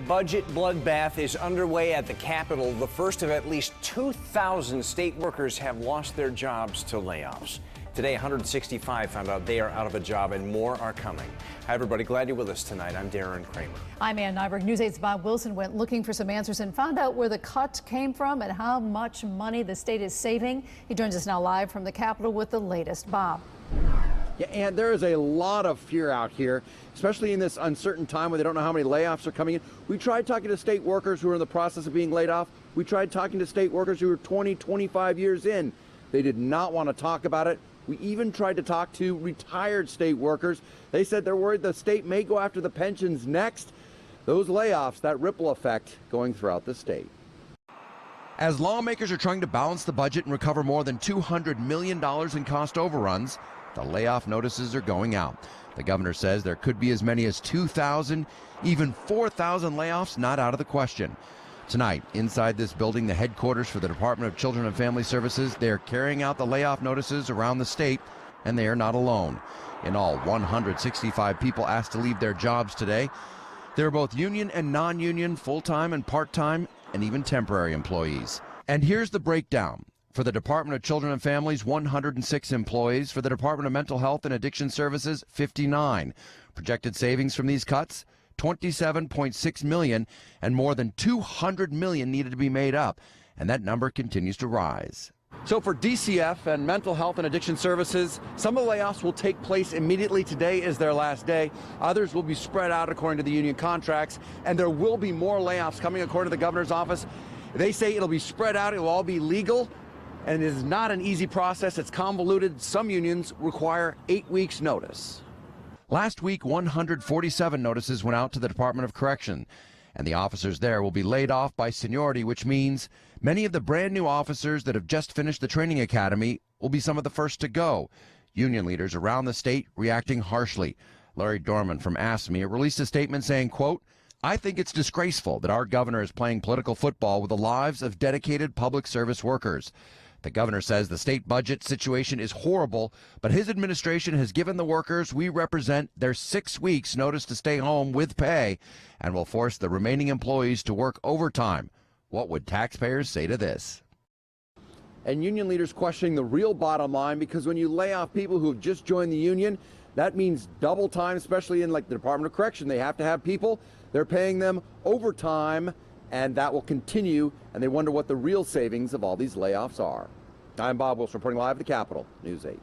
budget bloodbath is underway at the Capitol. The first of at least 2,000 state workers have lost their jobs to layoffs. Today, 165 found out they are out of a job, and more are coming. Hi, everybody. Glad you're with us tonight. I'm Darren Kramer. I'm Ann Nyberg. News 8's Bob Wilson went looking for some answers and found out where the cut came from and how much money the state is saving. He joins us now live from the Capitol with the latest. Bob. Yeah, and there is a lot of fear out here, especially in this uncertain time where they don't know how many layoffs are coming in. We tried talking to state workers who are in the process of being laid off. We tried talking to state workers who are 20, 25 years in. They did not want to talk about it. We even tried to talk to retired state workers. They said they're worried the state may go after the pensions next. Those layoffs, that ripple effect going throughout the state. As lawmakers are trying to balance the budget and recover more than $200 million in cost overruns, the layoff notices are going out. The governor says there could be as many as 2,000, even 4,000 layoffs not out of the question. Tonight, inside this building, the headquarters for the Department of Children and Family Services, they're carrying out the layoff notices around the state, and they are not alone. In all, 165 people asked to leave their jobs today. They're both union and non-union, full-time and part-time, and even temporary employees. And here's the breakdown. For the Department of Children and Families, 106 employees. For the Department of Mental Health and Addiction Services, 59. Projected savings from these cuts, $27.6 million, and more than $200 million needed to be made up, and that number continues to rise. So for DCF and Mental Health and Addiction Services, some of the layoffs will take place immediately. Today is their last day. Others will be spread out according to the union contracts, and there will be more layoffs coming according to the governor's office. They say it'll be spread out, it will all be legal, and it is not an easy process. It's convoluted. Some unions require 8 weeks' notice. Last week, 147 notices went out to the Department of Correction, and the officers there will be laid off by seniority, which means many of the brand new officers that have just finished the training academy will be some of the first to go. Union leaders around the state reacting harshly. Larry Dorman from AFSCME released a statement saying, quote, "I think it's disgraceful that our governor is playing political football with the lives of dedicated public service workers. The governor says the state budget situation is horrible, but his administration has given the workers we represent their 6 weeks notice to stay home with pay and will force the remaining employees to work overtime. What would taxpayers say to this?" And union leaders questioning the real bottom line, because when you lay off people who have just joined the union, that means double time, especially in like the Department of Correction. They have to have people. They're paying them overtime, and that will continue, and they wonder what the real savings of all these layoffs are. I'm Bob Wilson reporting live at the Capitol, News 8.